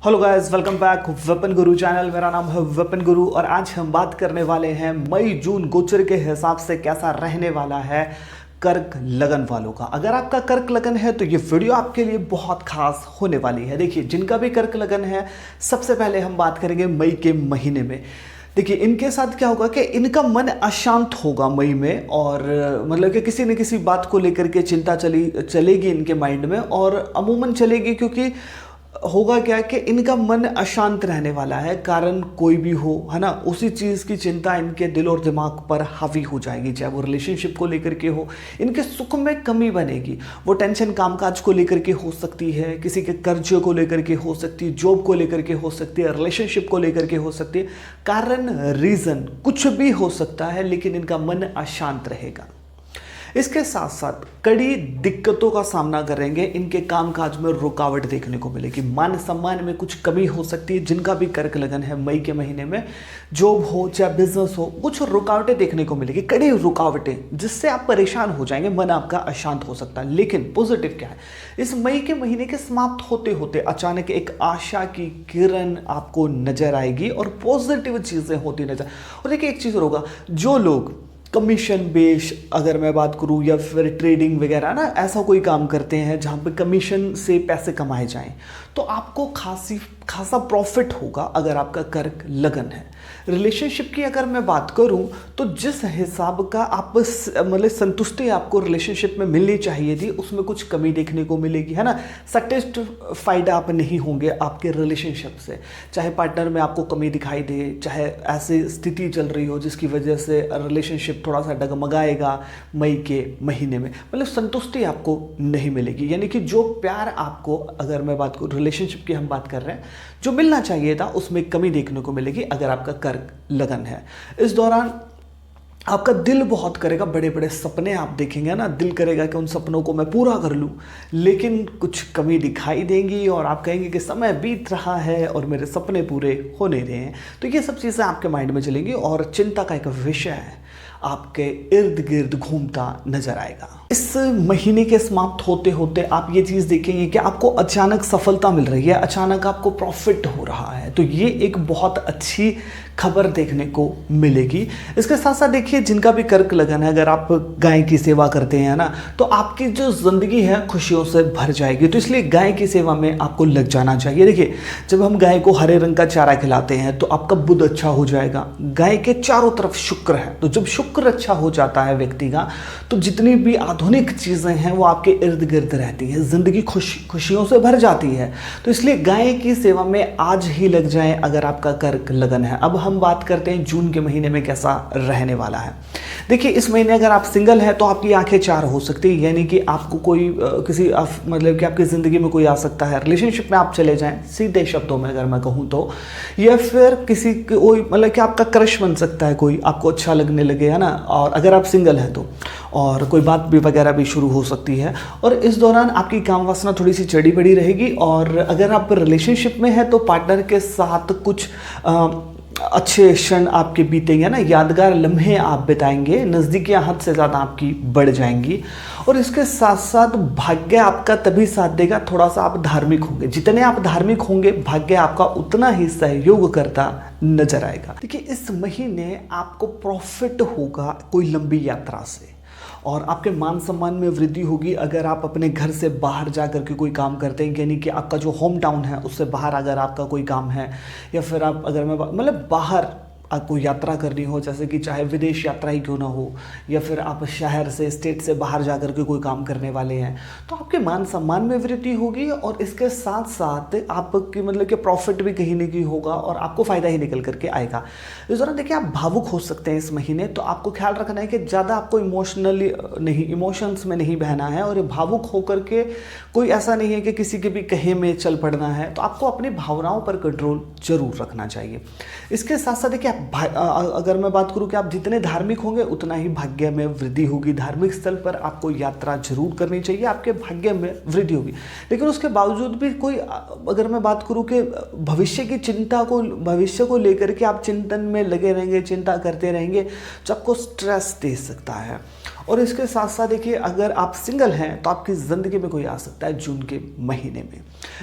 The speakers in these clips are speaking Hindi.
Hello guys, welcome back weapon गुरु चैनल। मेरा नाम है वेपन गुरु और आज हम बात करने वाले हैं मई जून गोचर के हिसाब से कैसा रहने वाला है कर्क लगन वालों का। अगर आपका कर्क लगन है तो ये वीडियो आपके लिए बहुत खास होने वाली है। देखिए, जिनका भी कर्क लगन है, सबसे पहले हम बात करेंगे मई के महीने में। देखिए, इनके साथ क्या होगा कि इनका मन अशांत होगा मई में, और मतलब कि किसी न किसी बात को लेकर के चिंता चलेगी इनके माइंड में, और अमूमन चलेगी क्योंकि होगा क्या कि इनका मन अशांत रहने वाला है। कारण कोई भी हो, है ना, उसी चीज़ की चिंता इनके दिल और दिमाग पर हावी हो जाएगी। चाहे वो रिलेशनशिप को लेकर के हो, इनके सुख में कमी बनेगी। वो टेंशन कामकाज को लेकर के हो सकती है, किसी के कर्जे को लेकर के हो सकती है, जॉब को लेकर के हो सकती है, रिलेशनशिप को लेकर के हो सकती है। कारण रीज़न कुछ भी हो सकता है, लेकिन इनका मन अशांत रहेगा। इसके साथ साथ कड़ी दिक्कतों का सामना करेंगे। इनके कामकाज में रुकावट देखने को मिलेगी। मान सम्मान में कुछ कमी हो सकती है। जिनका भी कर्क लगन है मई के महीने में, जॉब हो चाहे बिजनेस हो, कुछ रुकावटें देखने को मिलेगी, कड़ी रुकावटें, जिससे आप परेशान हो जाएंगे, मन आपका अशांत हो सकता है। लेकिन पॉजिटिव क्या है, इस मई के महीने के समाप्त होते होते अचानक एक आशा की किरण आपको नजर आएगी और पॉजिटिव चीजें होती नजर। और देखिए, एक चीज और होगा, जो लोग कमीशन बेस, अगर मैं बात करूं, या फिर ट्रेडिंग वगैरह ना, ऐसा कोई काम करते हैं जहां पे कमीशन से पैसे कमाए जाएं, तो आपको खासा प्रॉफिट होगा अगर आपका कर्क लगन है। रिलेशनशिप की अगर मैं बात करूं तो जिस हिसाब का आप मतलब संतुष्टि आपको रिलेशनशिप में मिलनी चाहिए थी, उसमें कुछ कमी देखने को मिलेगी, है ना। सेटिस्फाइड आप नहीं होंगे आपके रिलेशनशिप से। चाहे पार्टनर में आपको कमी दिखाई दे, चाहे ऐसी स्थिति चल रही हो जिसकी वजह से रिलेशनशिप थोड़ा सा डगमगाएगा मई के महीने में, मतलब संतुष्टि आपको नहीं मिलेगी। यानी कि जो प्यार आपको, अगर मैं बात करूँ रिलेशनशिप की हम बात कर रहे हैं, जो मिलना चाहिए था उसमें कमी देखने को मिलेगी अगर आपका कर्क लगन है। इस दौरान आपका दिल बहुत करेगा, बड़े बड़े सपने आप देखेंगे ना, दिल करेगा कि उन सपनों को मैं पूरा कर लूं, लेकिन कुछ कमी दिखाई देंगी और आप कहेंगे कि समय बीत रहा है और मेरे सपने पूरे हो नहीं रहे हैं। तो ये सब चीज़ें आपके माइंड में चलेंगी और चिंता का एक विषय है आपके इर्द गिर्द घूमता नजर आएगा। इस महीने के समाप्त होते होते आप ये चीज़ देखेंगे कि आपको अचानक सफलता मिल रही है, अचानक आपको प्रॉफिट हो रहा है। तो ये एक बहुत अच्छी खबर देखने को मिलेगी। इसके साथ साथ देखिए, जिनका भी कर्क लगन है, अगर आप गाय की सेवा करते हैं ना, तो आपकी जो जिंदगी है खुशियों से भर जाएगी। तो इसलिए गाय की सेवा में आपको लग जाना चाहिए। देखिए, जब हम गाय को हरे रंग का चारा खिलाते हैं तो आपका बुध अच्छा हो जाएगा। गाय के चारों तरफ शुक्र है, तो जब शुक्र अच्छा हो जाता है व्यक्ति का, तो जितनी भी आधुनिक चीज़ें हैं वो आपके इर्द गिर्द रहती हैं, जिंदगी खुशियों से भर जाती है। तो इसलिए गाय की सेवा में आज ही लग जाएं अगर आपका कर्क लगन है। अब हम बात करते हैं जून के महीने में कैसा रहने वाला है। देखिए, इस महीने अगर आप सिंगल हैं तो आपकी आंखें चार हो सकती है, यानी कि आपको कोई मतलब कि आपकी ज़िंदगी में कोई आ सकता है। रिलेशनशिप में आप चले जाएं, सीधे शब्दों में अगर मैं कहूँ तो, या फिर किसी कोई मतलब कि आपका क्रश बन सकता है, कोई आपको अच्छा लगने लगे, है ना। और अगर आप सिंगल हैं तो, और कोई बात भी वगैरह भी शुरू हो सकती है। और इस दौरान आपकी काम वासना थोड़ी सी चढ़ी बढ़ी रहेगी। और अगर आप रिलेशनशिप में हैं तो पार्टनर के साथ कुछ अच्छे क्षण आपके बीतेंगे ना, यादगार लम्हे आप बिताएंगे, नज़दीकियाँ हद से ज़्यादा आपकी बढ़ जाएंगी। और इसके साथ साथ भाग्य आपका तभी साथ देगा, थोड़ा सा आप धार्मिक होंगे। जितने आप धार्मिक होंगे, भाग्य आपका उतना ही सहयोग करता नजर आएगा। देखिए, इस महीने आपको प्रॉफिट होगा कोई लंबी यात्रा से, और आपके मान सम्मान में वृद्धि होगी अगर आप अपने घर से बाहर जा कर के कोई काम करते हैं। यानी कि आपका जो होम टाउन है उससे बाहर अगर आपका कोई काम है, या फिर आप अगर मैं मतलब बाहर आपको यात्रा करनी हो, जैसे कि चाहे विदेश यात्रा ही क्यों ना हो, या फिर आप शहर से, स्टेट से बाहर जा कर के कोई काम करने वाले हैं, तो आपके मान सम्मान में वृद्धि होगी। और इसके साथ साथ आपकी मतलब कि प्रॉफिट भी कहीं ना कहीं होगा और आपको फ़ायदा ही निकल करके आएगा। इस दौरान देखिए, आप भावुक हो सकते हैं इस महीने, तो आपको ख्याल रखना है कि ज़्यादा आपको इमोशंस में नहीं बहना है। और भावुक होकर के कोई ऐसा नहीं है कि किसी के भी कहे में चल पड़ना है, तो आपको अपनी भावनाओं पर कंट्रोल जरूर रखना चाहिए। इसके साथ साथ देखिए, अगर मैं बात करूं कि आप जितने धार्मिक होंगे उतना ही भाग्य में वृद्धि होगी। धार्मिक स्थल पर आपको यात्रा जरूर करनी चाहिए, आपके भाग्य में वृद्धि होगी। लेकिन उसके बावजूद भी कोई, अगर मैं बात करूं कि भविष्य की चिंता को, भविष्य को लेकर के आप चिंतन में लगे रहेंगे, चिंता करते रहेंगे, जो आपको स्ट्रेस दे सकता है। और इसके साथ साथ देखिए, अगर आप सिंगल हैं तो आपकी ज़िंदगी में कोई आ सकता है जून के महीने में।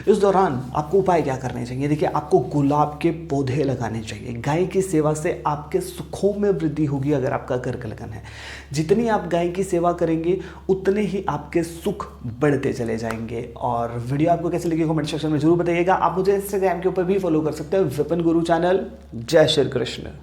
इस दौरान आपको उपाय क्या करने चाहिए? देखिए, आपको गुलाब के पौधे लगाने चाहिए। गाय की सेवा से आपके सुखों में वृद्धि होगी। अगर आपका कर्क लगन है, जितनी आप गाय की सेवा करेंगे उतने ही आपके सुख बढ़ते चले जाएंगे। और वीडियो आपको कैसे लगी कमेंट सेक्शन में जरूर बताइएगा। आप मुझे इंस्टाग्राम के ऊपर भी फॉलो कर सकते हैं, विपिन गुरु चैनल। जय श्री कृष्ण।